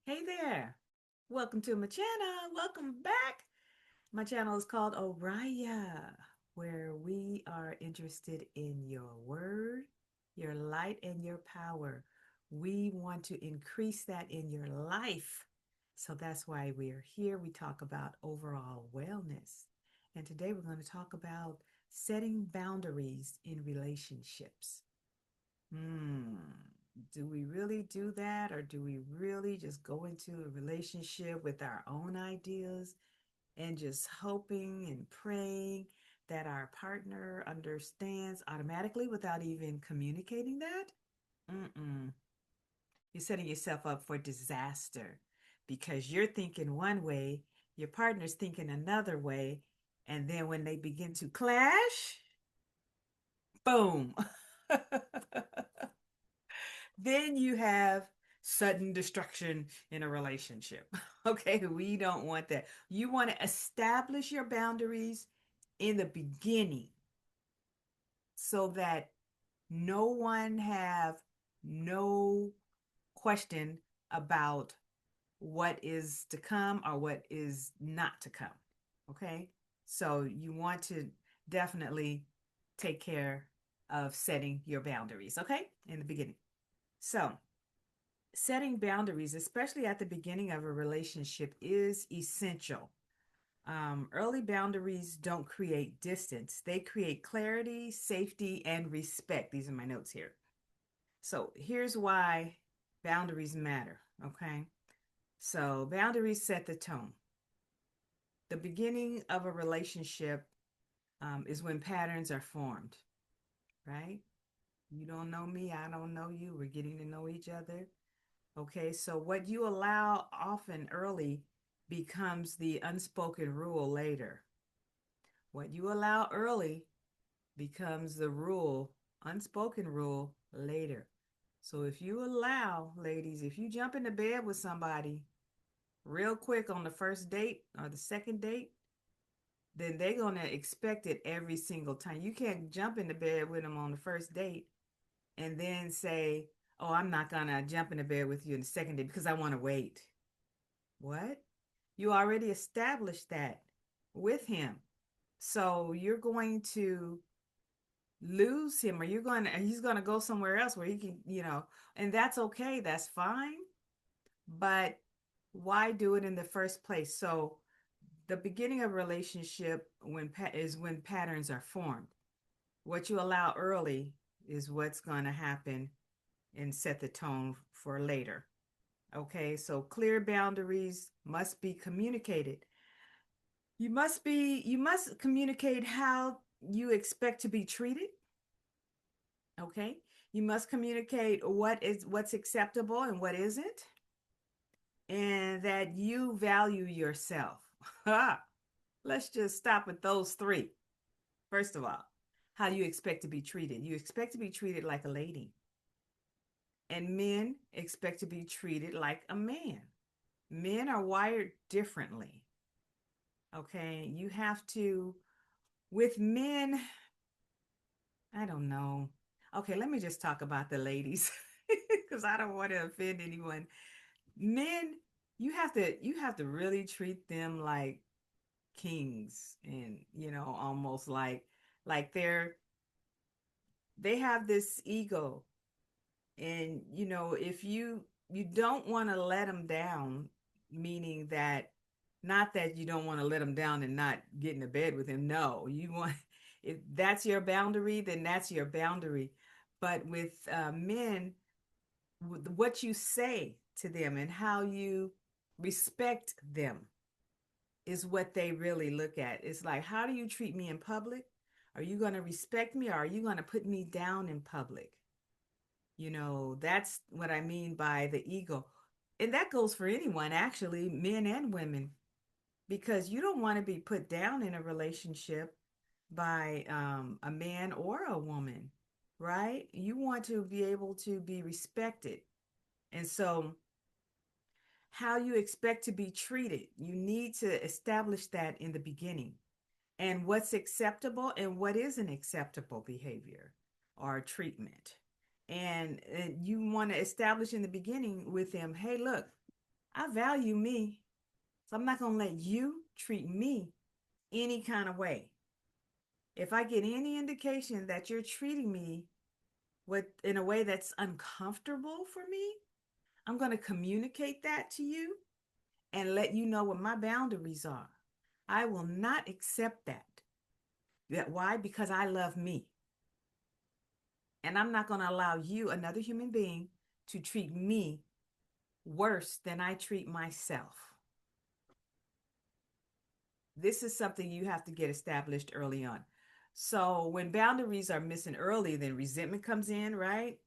Hey there. Welcome to my channel. Welcome back. My channel is called Oriya, where we are interested in your word, your light, and your power. We want to increase that in your life. So that's why we are here. We talk about overall wellness. And today we're going to talk about setting boundaries in relationships. Hmm. Do we really do that, or do we really just go into a relationship with our own ideas and just hoping and praying that our partner understands automatically without even communicating that? Mm-mm. You're setting yourself up for disaster because you're thinking one way, your partner's thinking another way, and then when they begin to clash, boom. Then you have sudden destruction in a relationship. Okay, we don't want that. You want to establish your boundaries in the beginning so that no one have no question about what is to come or what is not to come. Okay, so you want to definitely take care of setting your boundaries, okay, in the beginning. So setting boundaries, especially at the beginning of a relationship, is essential. Early boundaries don't create distance, they create clarity, safety, and respect. These are my notes here. So, here's why boundaries matter. Okay. So, boundaries set the tone. The beginning of a relationship is when patterns are formed, right? You don't know me, I don't know you. We're getting to know each other. Okay, so what you allow often early becomes the unspoken rule later. What you allow early becomes the rule, unspoken rule later. So if you allow, ladies, if you jump into bed with somebody real quick on the first date or the second date, then they're going to expect it every single time. You can't jump into bed with them on the first date and then say, "Oh, I'm not going to jump into bed with you in the second date because I want to wait." What? You already established that with him. So you're going to lose him, or he's going to go somewhere else where he can, and that's okay. That's fine. But why do it in the first place? So the beginning of a relationship is when patterns are formed. What you allow early is what's going to happen and set the tone for later. Okay, so clear boundaries must be communicated. You must communicate how you expect to be treated. Okay, you must communicate what's acceptable and what isn't, and that you value yourself. Let's just stop with those three. First of all, how you expect to be treated. You expect to be treated like a lady, and men expect to be treated like a man. Men are wired differently. Okay, you have to, with men, I don't know. Okay, let me just talk about the ladies because I don't want to offend anyone. Men, you have to really treat them like kings, and almost like they have this ego, and if you don't want to let them down, meaning that, not that you don't want to let them down and not get into bed with him. No, you want, if that's your boundary, then that's your boundary. But with men, what you say to them and how you respect them is what they really look at. It's like, how do you treat me in public? Are you going to respect me, or are you going to put me down in public? That's what I mean by the ego. And that goes for anyone, actually, men and women, because you don't want to be put down in a relationship by a man or a woman, right? You want to be able to be respected. And so, how you expect to be treated, you need to establish that in the beginning, and what's acceptable and what isn't acceptable behavior or treatment. And you want to establish in the beginning with them, hey, look, I value me. So I'm not going to let you treat me any kind of way. If I get any indication that you're treating me with in a way that's uncomfortable for me, I'm going to communicate that to you and let you know what my boundaries are. I will not accept that. Why? Because I love me. And I'm not going to allow you, another human being, to treat me worse than I treat myself. This is something you have to get established early on. So when boundaries are missing early, then resentment comes in, right?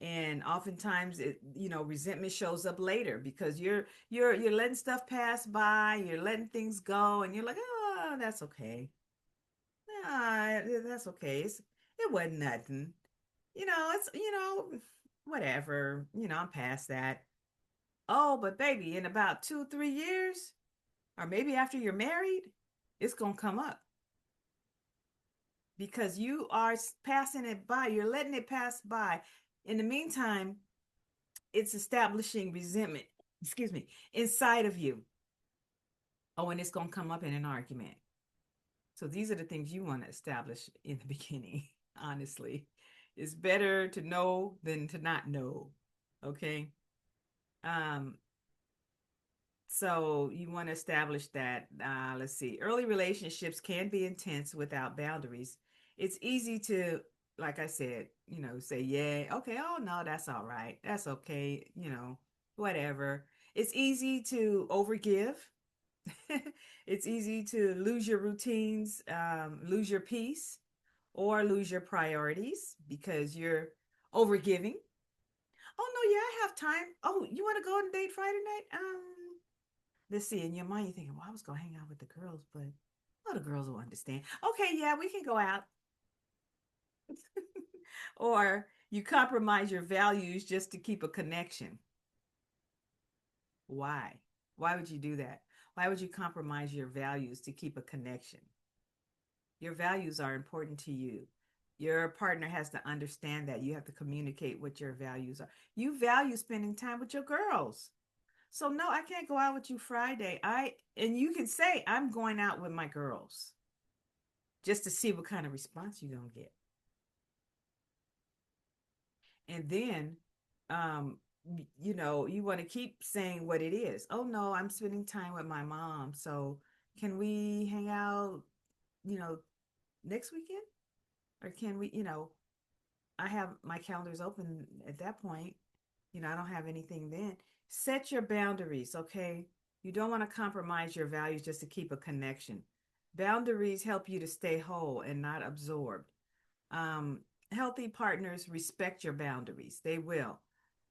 And oftentimes resentment shows up later because you're letting stuff pass by, you're letting things go, and you're like, oh, that's okay. Ah, that's okay. It wasn't nothing. It's whatever. I'm past that. Oh, but baby, in about 2, 3 years, or maybe after you're married, it's gonna come up because you are passing it by. You're letting it pass by. In the meantime, it's establishing resentment, excuse me, inside of you. Oh, and it's gonna come up in an argument. So these are the things you want to establish in the beginning, honestly. It's better to know than to not know. Okay. Um, so you want to establish that. Let's see. Early relationships can be intense without boundaries. It's easy to, like I said, say, yeah, okay, oh no, that's all right. That's okay, whatever. It's easy to overgive. It's easy to lose your routines, lose your peace, or lose your priorities because you're overgiving. Oh no, yeah, I have time. Oh, you want to go on a date Friday night? Let's see. In your mind, you're thinking, well, I was gonna hang out with the girls, but oh, the girls will understand. Okay, yeah, we can go out. Or you compromise your values just to keep a connection. Why? Why would you do that? Why would you compromise your values to keep a connection? Your values are important to you. Your partner has to understand that. You have to communicate what your values are. You value spending time with your girls. So no, I can't go out with you Friday. And you can say I'm going out with my girls just to see what kind of response you're going to get. And then you want to keep saying what it is. Oh no, I'm spending time with my mom. So can we hang out, you know, next weekend? Or can we, I have my calendars open at that point. I don't have anything then. Set your boundaries, okay? You don't want to compromise your values just to keep a connection. Boundaries help you to stay whole and not absorbed. Um, Healthy partners respect your boundaries. They will.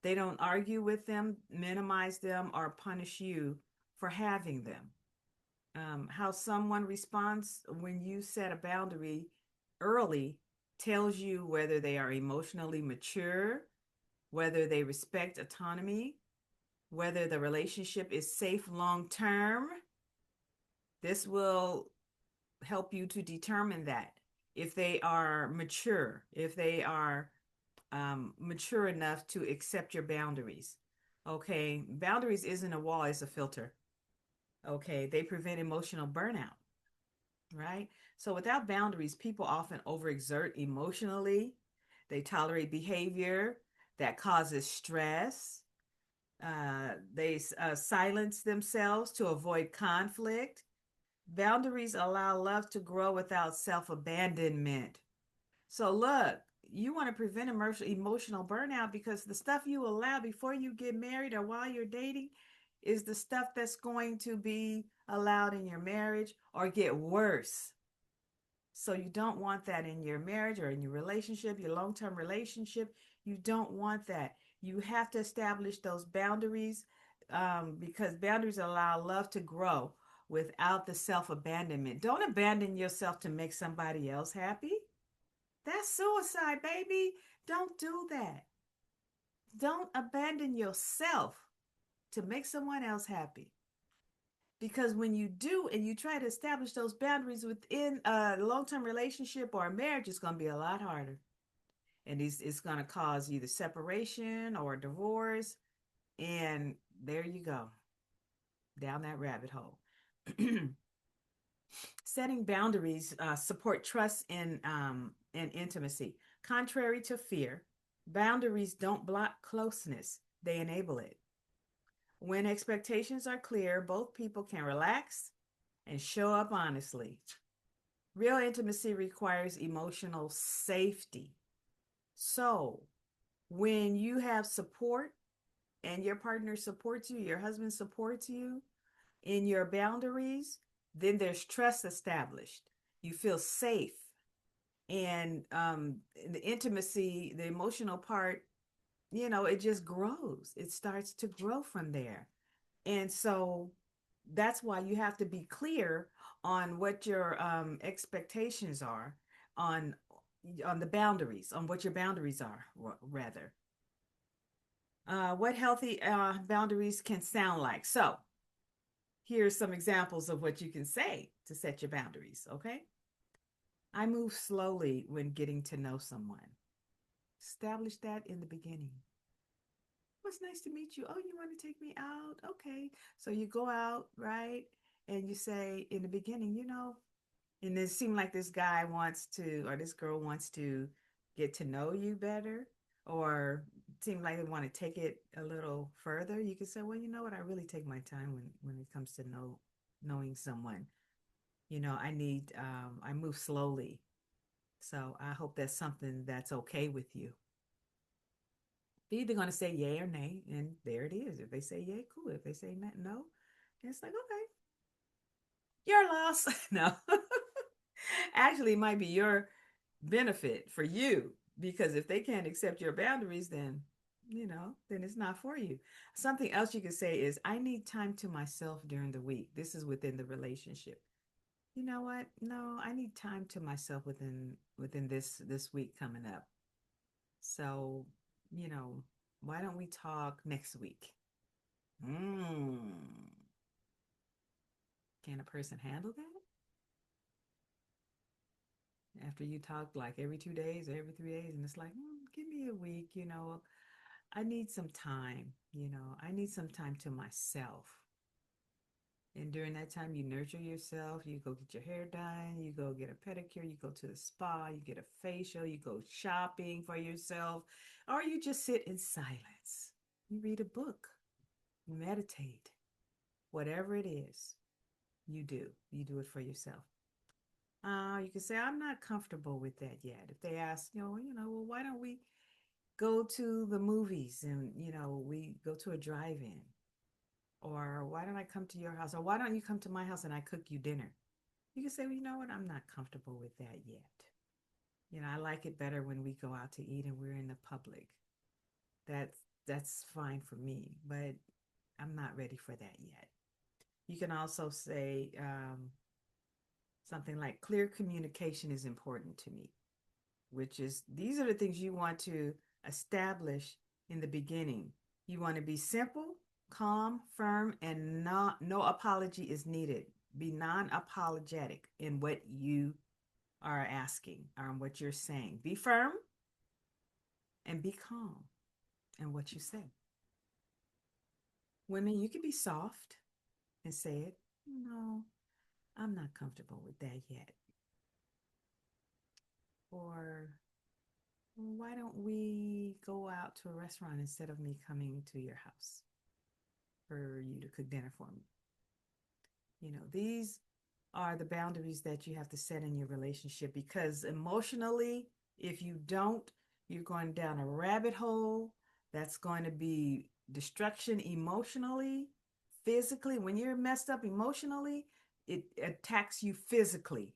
They don't argue with them, minimize them, or punish you for having them. How someone responds when you set a boundary early tells you whether they are emotionally mature, whether they respect autonomy, whether the relationship is safe long term. This will help you to determine that if they are mature, if they are mature enough to accept your boundaries. Okay, boundaries isn't a wall, it's a filter. Okay, they prevent emotional burnout, right? So without boundaries, people often overexert emotionally. They tolerate behavior that causes stress. They silence themselves to avoid conflict. Boundaries allow love to grow without self abandonment. So, look, you want to prevent emotional burnout because the stuff you allow before you get married or while you're dating is the stuff that's going to be allowed in your marriage or get worse. So you don't want that in your marriage or in your relationship, your long term relationship. You don't want that. You have to establish those boundaries because boundaries allow love to grow without the self abandonment. Don't abandon yourself to make somebody else happy. That's suicide, baby. Don't do that. Don't abandon yourself to make someone else happy. Because when you do and you try to establish those boundaries within a long term relationship or a marriage, it's going to be a lot harder. And it's going to cause either separation or divorce. And there you go. down that rabbit hole. Setting boundaries support trust and intimacy. Contrary to fear, boundaries don't block closeness, they enable it. When expectations are clear, both people can relax and show up honestly. Real intimacy requires emotional safety. So, when you have support and your partner supports you, your husband supports you in your boundaries, then there's trust established. You feel safe. And the intimacy, the emotional part, it just grows. It starts to grow from there. And so that's why you have to be clear on what your expectations are on on the boundaries, on what your boundaries are, rather. What healthy boundaries can sound like. So here's some examples of what you can say to set your boundaries, okay? I move slowly when getting to know someone. Establish that in the beginning. Well, it's nice to meet you. Oh, you want to take me out? Okay. So you go out, right? And you say in the beginning, and it seemed like this guy wants to, or this girl wants to get to know you better, or seem like they want to take it a little further. You can say, well, you know what? I really take my time when it comes to knowing someone. I move slowly. So I hope that's something that's okay with you. They're either going to say yay or nay, and there it is. If they say yay, cool. If they say no, it's like, okay, your loss. No, actually, it might be your benefit for you because if they can't accept your boundaries, then it's not for you. Something else you could say is, I need time to myself during the week. This is within the relationship. You know what? No, I need time to myself within this week coming up. So, you know, why don't we talk next week? Mm. Can a person handle that? After you talk like every 2 days or every 3 days, and it's like, give me a week, I need some time, I need some time to myself. And during that time, you nurture yourself. You go get your hair done. You go get a pedicure. You go to the spa. You get a facial. You go shopping for yourself. Or you just sit in silence. You read a book. You meditate. Whatever it is, you do. You do it for yourself. You can say, I'm not comfortable with that yet. If they ask, well, why don't we go to the movies and, we go to a drive-in? Or why don't I come to your house? Or why don't you come to my house and I cook you dinner? You can say, well, you know what? I'm not comfortable with that yet. I like it better when we go out to eat and we're in the public. That's fine for me, but I'm not ready for that yet. You can also say something like, clear communication is important to me, which is, these are the things you want to establish in the beginning. You want to be simple, calm, firm, and no apology is needed. Be non-apologetic in what you are asking or in what you're saying. Be firm and be calm in what you say. Women, you can be soft and say it. No, I'm not comfortable with that yet. Or why don't we go out to a restaurant instead of me coming to your house for you to cook dinner for me? These are the boundaries that you have to set in your relationship, because emotionally, if you don't, you're going down a rabbit hole that's going to be destruction emotionally, physically. When you're messed up emotionally, it attacks you physically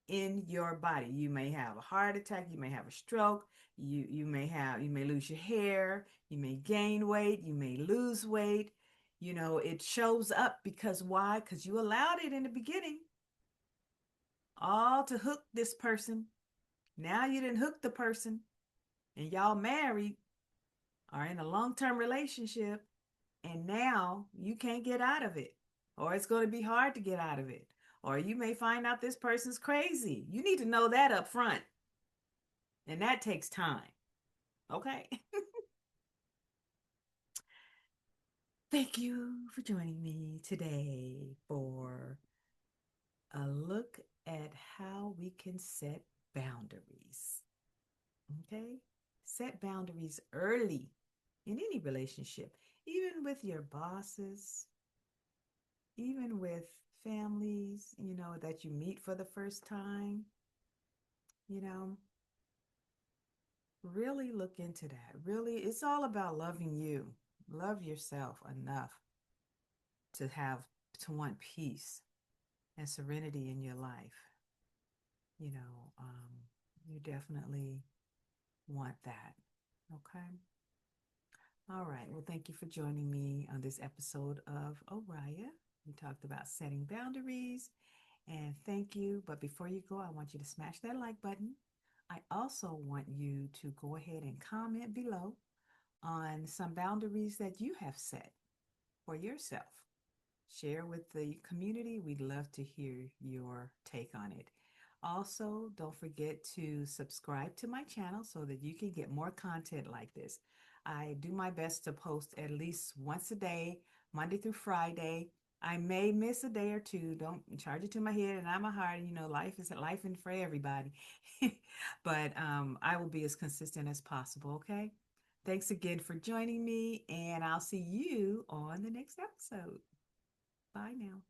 in your body. You may have a heart attack, you may have a stroke, you may lose your hair, you may gain weight, you may lose weight. It shows up because why? Because you allowed it in the beginning, all to hook this person. Now you didn't hook the person, and y'all married or in a long-term relationship, and now you can't get out of it, or it's going to be hard to get out of it, or you may find out this person's crazy. You need to know that up front, and that takes time. Okay. Thank you for joining me today for a look at how we can set boundaries. Okay? Set boundaries early in any relationship, even with your bosses, even with families, that you meet for the first time. You know, really look into that. Really, it's all about loving you. Love yourself enough to have to want peace and serenity in your life. You know, you definitely want that. Okay. All right. Well, thank you for joining me on this episode of Oriya. We talked about setting boundaries, and thank you. But before you go, I want you to smash that like button. I also want you to go ahead and comment below on some boundaries that you have set for yourself. Share with the community. We'd love to hear your take on it. Also, don't forget to subscribe to my channel so that you can get more content like this. I do my best to post at least once a day, Monday through Friday. I may miss a day or two. Don't charge it to my head and I'm a heart. Life is life and for everybody. But I will be as consistent as possible, okay? Thanks again for joining me, and I'll see you on the next episode. Bye now.